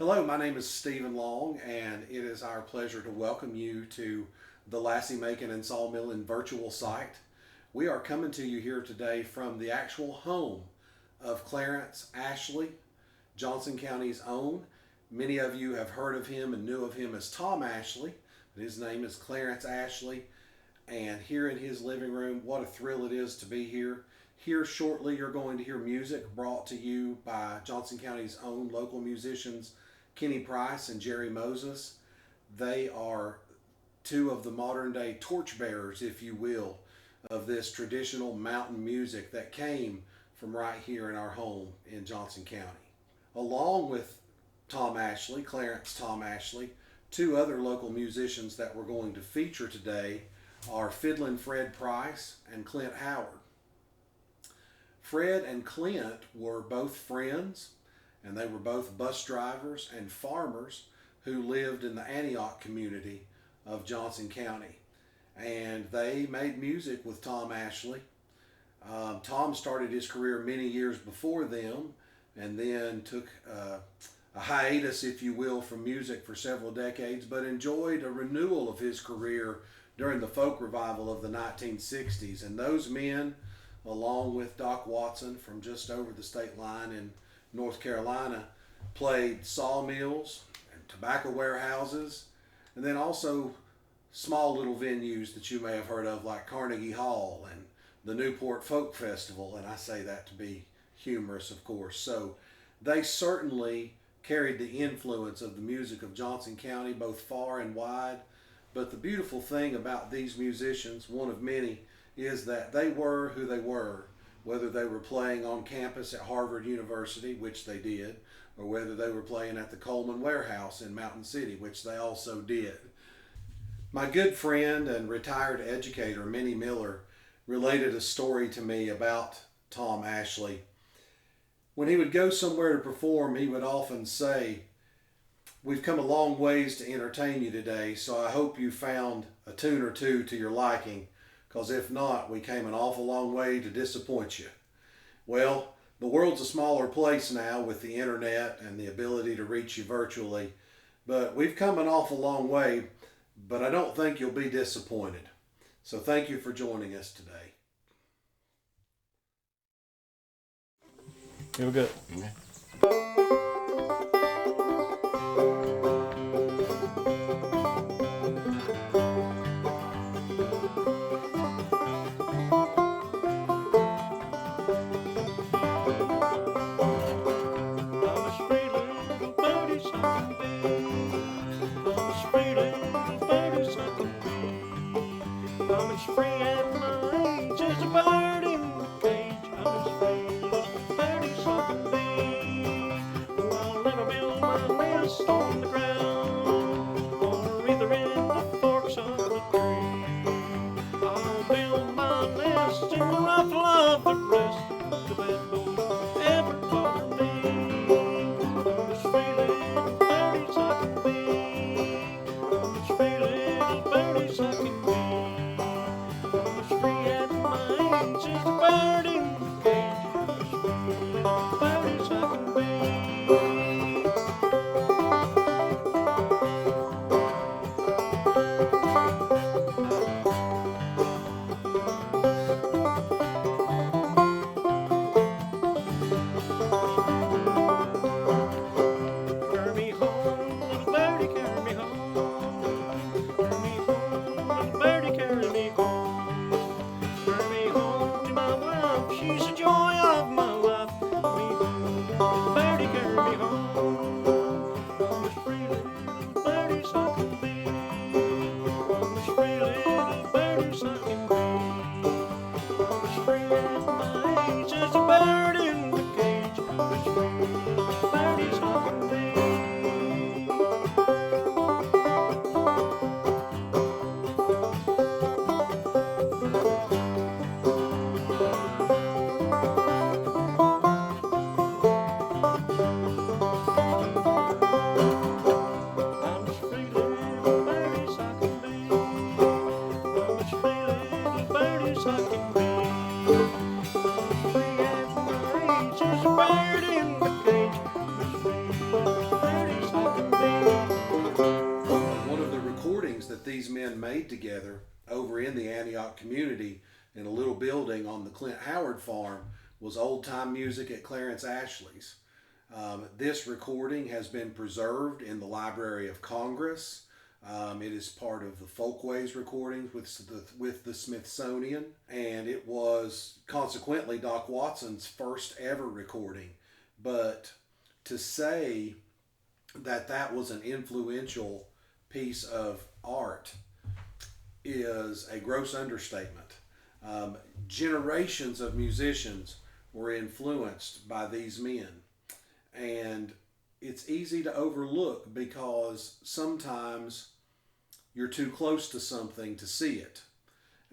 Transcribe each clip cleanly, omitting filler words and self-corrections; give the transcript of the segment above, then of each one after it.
Hello, my name is Stephen Long, and it is our pleasure to welcome you to the Lassy, Makin, and Sawmillin virtual site. We are coming to you here today from the actual home of Clarence Ashley, Johnson County's own. Many of you have heard of him and knew of him as Tom Ashley, but his name is Clarence Ashley. And here in his living room, what a thrill it is to be here. Here shortly, you're going to hear music brought to you by Johnson County's own local musicians, Kenny Price and Jerry Moses. They are two of the modern day torchbearers, if you will, of this traditional mountain music that came from right here in our home in Johnson County. Along with Tom Ashley, Clarence Tom Ashley, two other local musicians that we're going to feature today are Fiddlin' Fred Price and Clint Howard. Fred and Clint were both friends, and they were both bus drivers and farmers who lived in the Antioch community of Johnson County. And they made music with Tom Ashley. Tom started his career many years before them, and then took a hiatus, if you will, from music for several decades, but enjoyed a renewal of his career during the folk revival of the 1960s. And those men, along with Doc Watson from just over the state line in North Carolina, played sawmills and tobacco warehouses, and then also small little venues that you may have heard of, like Carnegie Hall and the Newport Folk Festival, and I say that to be humorous, of course. So they certainly carried the influence of the music of Johnson County, both far and wide. But the beautiful thing about these musicians, one of many, is that they were who they were, whether they were playing on campus at Harvard University, which they did, or whether they were playing at the Coleman Warehouse in Mountain City, which they also did. My good friend and retired educator, Minnie Miller, related a story to me about Tom Ashley. When he would go somewhere to perform, he would often say, "We've come a long ways to entertain you today, so I hope you found a tune or two to your liking, because if not, we came an awful long way to disappoint you." Well, the world's a smaller place now with the internet and the ability to reach you virtually, but we've come an awful long way, but I don't think you'll be disappointed. So thank you for joining us today. Here we go. Okay. made together over in the Antioch community in a little building on the Clint Howard farm was Old Time Music at Clarence Ashley's. This recording has been preserved in the Library of Congress. It is part of the Folkways recordings with the Smithsonian, and it was consequently Doc Watson's first ever recording. But to say that that was an influential piece of art is a gross understatement. Generations of musicians were influenced by these men, and it's easy to overlook because sometimes you're too close to something to see it.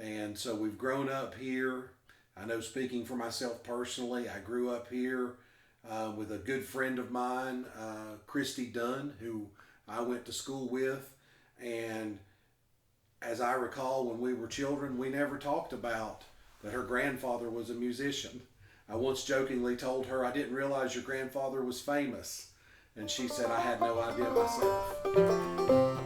And so we've grown up here. I know, speaking for myself personally, I grew up here with a good friend of mine, Christy Dunn, who I went to school with. And as I recall, when we were children, we never talked about that her grandfather was a musician. I once jokingly told her, I didn't realize your grandfather was famous. And she said, I had no idea myself.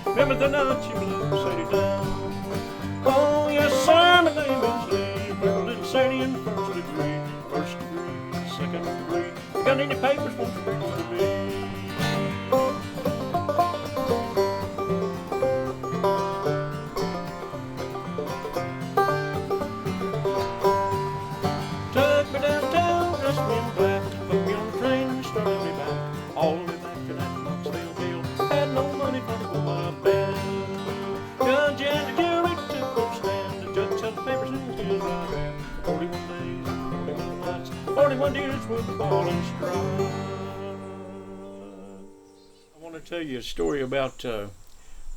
Remember the night you blew Sadie down? Oh yes sir, my name is Lee. Remember little Sadie in the first degree, second degree. You got any papers, won't you read to me? Took me downtown, dressed me in black, put me on the train and started me back. All the way back to that Knoxville. Had no money for to go my band. Judge and the jury took their stand. The judge held the papers in his right hand. 41 days, 41 nights, 41 years with the ball and stride. I want to tell you a story about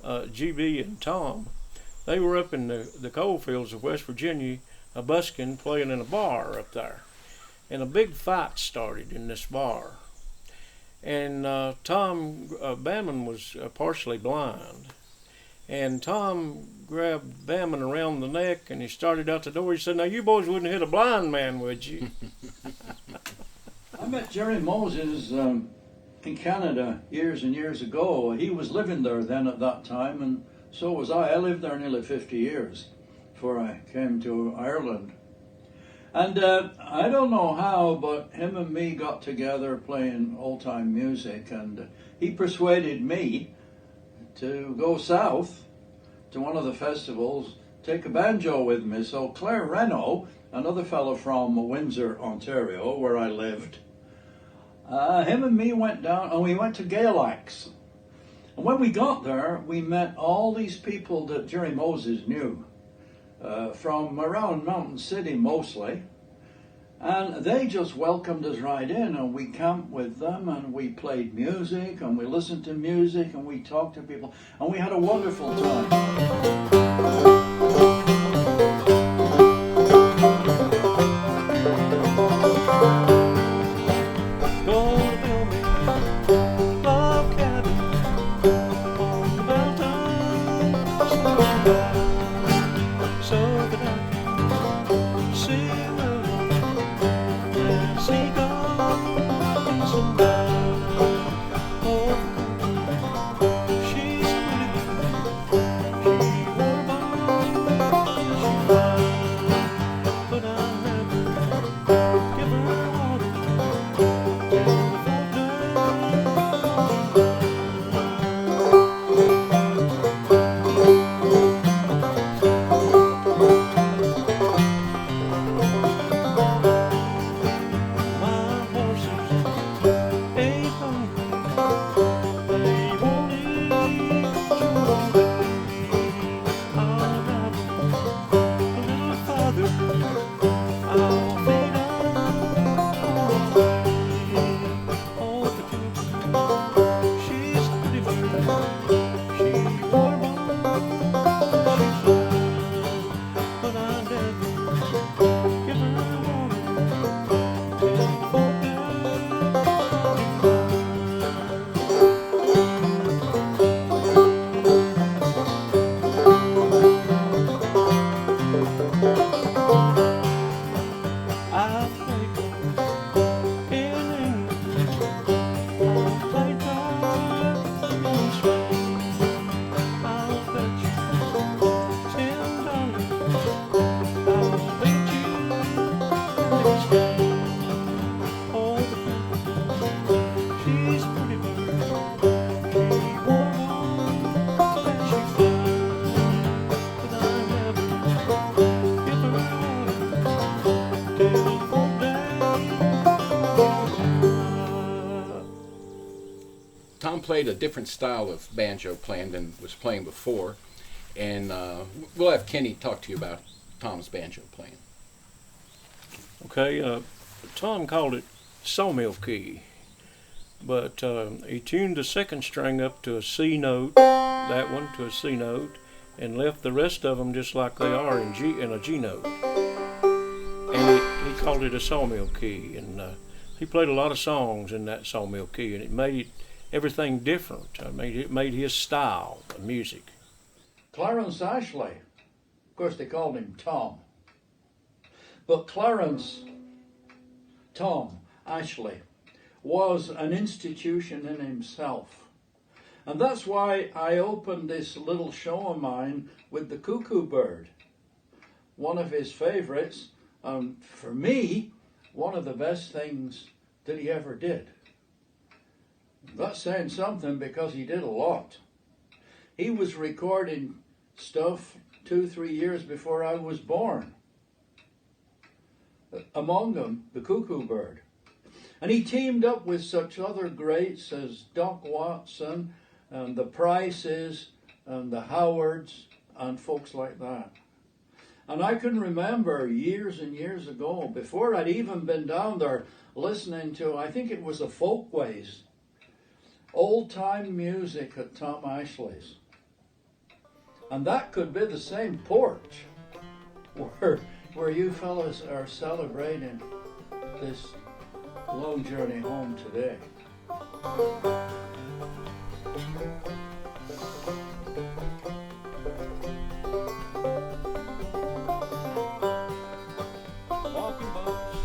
GB and Tom. They were up in the coal fields of West Virginia, a buskin, playing in a bar up there. And a big fight started in this bar. And Tom Bamman was partially blind. And Tom grabbed Bamman around the neck and he started out the door. He said, now you boys wouldn't hit a blind man, would you? I met Jerry Moses in Canada years and years ago. He was living there then at that time, and so was I. I lived there nearly 50 years before I came to Ireland. And I don't know how, but him and me got together playing old-time music, and he persuaded me to go south to one of the festivals, take a banjo with me. So Claire Reno, another fellow from Windsor, Ontario, where I lived, him and me went down, and we went to Gaelics. And when we got there, we met all these people that Jerry Moses knew, from around Mountain City mostly. And they just welcomed us right in, and we camped with them, and we played music, and we listened to music, and we talked to people, and we had a wonderful time. Tom played a different style of banjo playing than was playing before, and we'll have Kenny talk to you about Tom's banjo playing. Okay, Tom called it sawmill key, but he tuned the second string up to a C note, that one to a C note, and left the rest of them just like they are in a G note. And he called it a sawmill key, and he played a lot of songs in that sawmill key, and it made everything different. It made his style of music. Clarence Ashley, of course they called him Tom, but Clarence, Tom Ashley, was an institution in himself. And that's why I opened this little show of mine with the cuckoo bird, one of his favorites, and for me, one of the best things that he ever did. That's saying something because he did a lot. He was recording stuff 2-3 years before I was born. Among them, the cuckoo bird. And he teamed up with such other greats as Doc Watson and the Prices and the Howards and folks like that. And I can remember years and years ago, before I'd even been down there listening to, I think it was the Folkways, old-time music at Tom Ashley's. And that could be the same porch where you fellas are celebrating this long journey home today. Walking boss,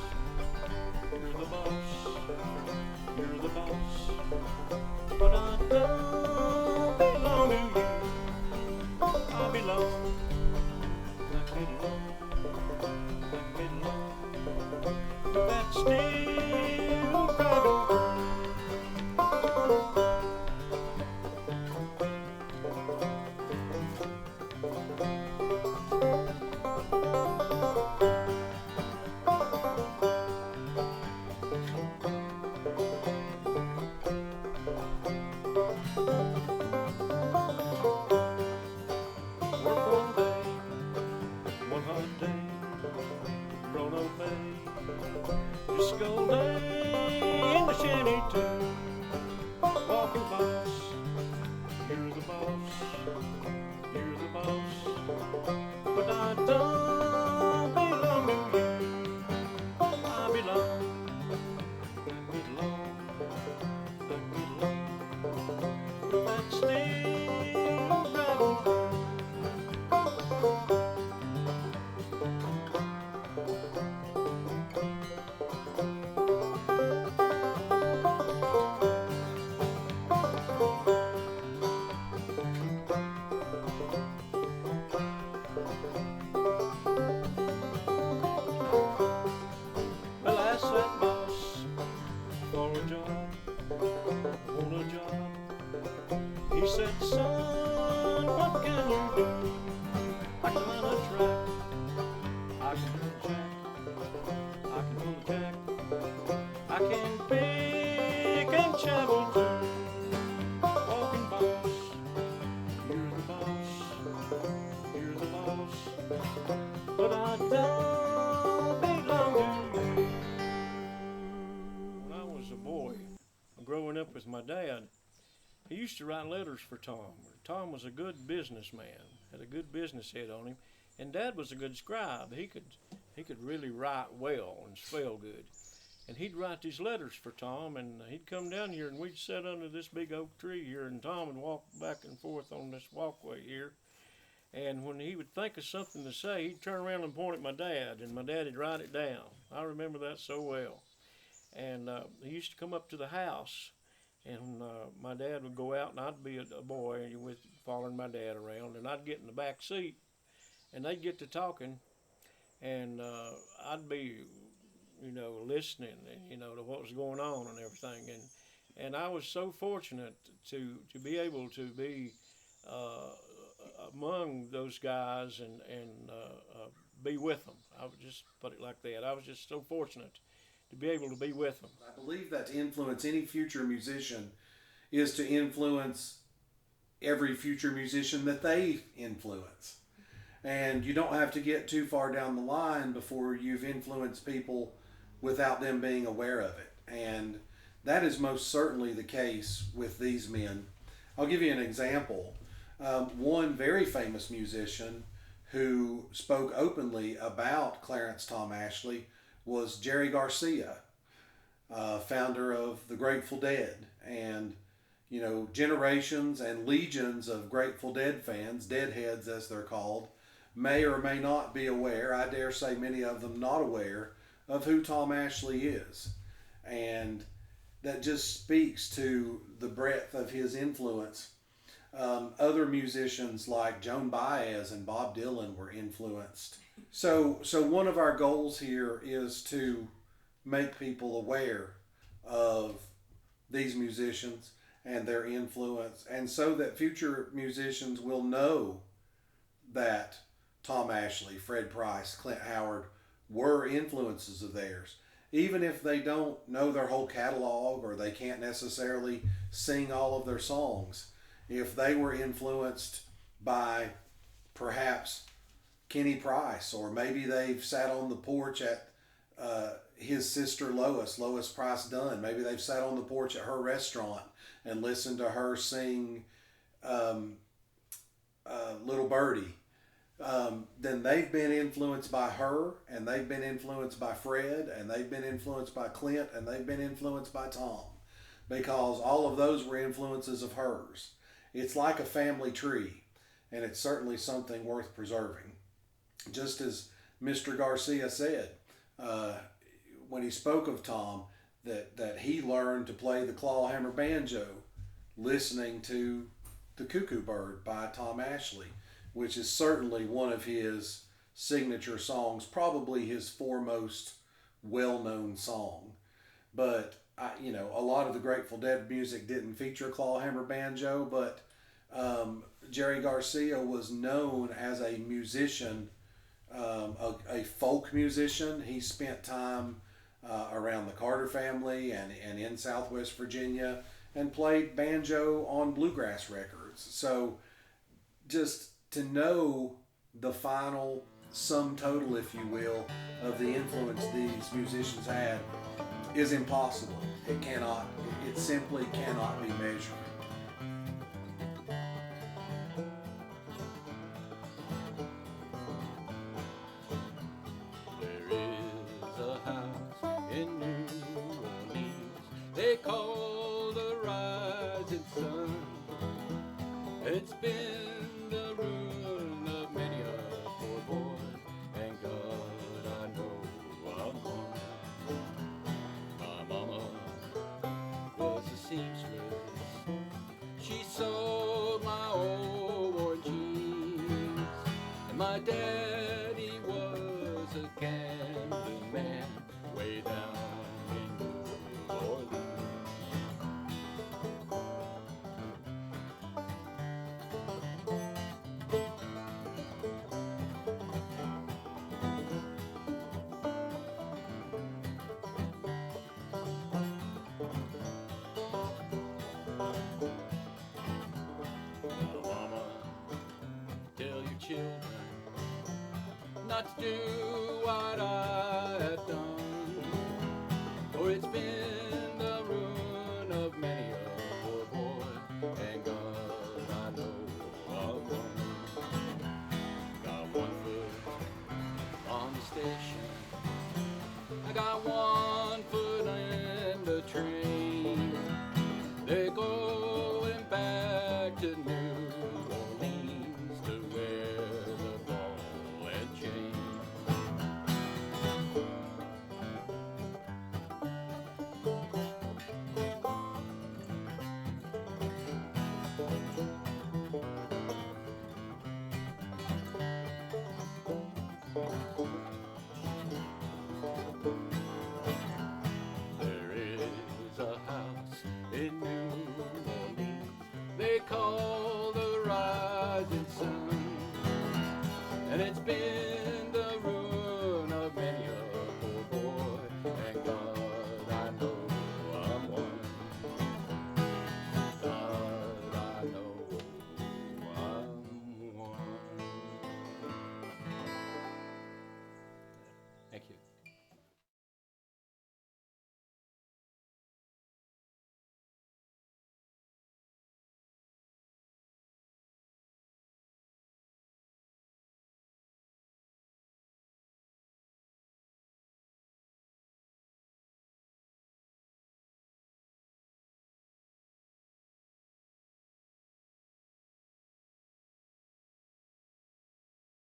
you're the boss, you're the boss, but I don't belong to you. I belong, I belong, with that steel dragon. Just go lay in the shanty too. Walking boss, you're the boss, you're the boss, but I don't belong to you. I belong, with that steel dragon. That boss for a job, want a job. He said, son, what can you do? I can run a track, I can pull a jack, I can pull a jack, I can pick and shovel too. Walking boss, you're the boss, you're the boss, but I don't belong to you. Growing up with my dad, he used to write letters for Tom. Tom was a good businessman, had a good business head on him, and Dad was a good scribe. He could really write well and spell good. And he'd write these letters for Tom, and he'd come down here, and we'd sit under this big oak tree here, and Tom would walk back and forth on this walkway here. And when he would think of something to say, he'd turn around and point at my dad, and my dad would write it down. I remember that so well. And he used to come up to the house, and my dad would go out, and I'd be a boy with following my dad around, and I'd get in the back seat, and they'd get to talking, and I'd be, listening, and to what was going on and everything, and I was so fortunate to be able to be among those guys and be with them. I would just put it like that. I was just so fortunate to be able to be with them. I believe that to influence any future musician is to influence every future musician that they influence. And you don't have to get too far down the line before you've influenced people without them being aware of it. And that is most certainly the case with these men. I'll give you an example. One very famous musician who spoke openly about Clarence Tom Ashley was Jerry Garcia, founder of the Grateful Dead. And, you know, generations and legions of Grateful Dead fans, Deadheads as they're called, may or may not be aware, I dare say many of them not aware, of who Tom Ashley is. And that just speaks to the breadth of his influence. Other musicians like Joan Baez and Bob Dylan were influenced. So one of our goals here is to make people aware of these musicians and their influence, and so that future musicians will know that Tom Ashley, Fred Price, Clint Howard were influences of theirs. Even if they don't know their whole catalog or they can't necessarily sing all of their songs, if they were influenced by perhaps Kenny Price, or maybe they've sat on the porch at his sister Lois Price Dunn, maybe they've sat on the porch at her restaurant and listened to her sing Little Birdie, then they've been influenced by her, and they've been influenced by Fred, and they've been influenced by Clint, and they've been influenced by Tom, because all of those were influences of hers. It's like a family tree, and it's certainly something worth preserving. Just as Mr. Garcia said when he spoke of Tom, that he learned to play the clawhammer banjo listening to The Cuckoo Bird by Tom Ashley, which is certainly one of his signature songs, probably his foremost well-known song. But a lot of the Grateful Dead music didn't feature clawhammer banjo, but Jerry Garcia was known as a musician, a folk musician. He spent time around the Carter family and in Southwest Virginia, and played banjo on bluegrass records. So just to know the final sum total, if you will, of the influence these musicians had is impossible. It simply cannot be measured. There is a house in New Orleans they call the Rising Sun. It's been the ruin of many a poor boy, and God, I know I'm one. My mama was a seamstress. She sewed my old worn jeans, and my daddy was a gambling man way down in New Orleans. Children, not to do what I have done, for it's been the ruin of many a poor boy, and God, I know I'm one. Got one foot on the station, I got one foot in the train. They're going back to New Orleans to wear the ball and chain. There is a house in New Orleans they call the Rising Sun, and it's been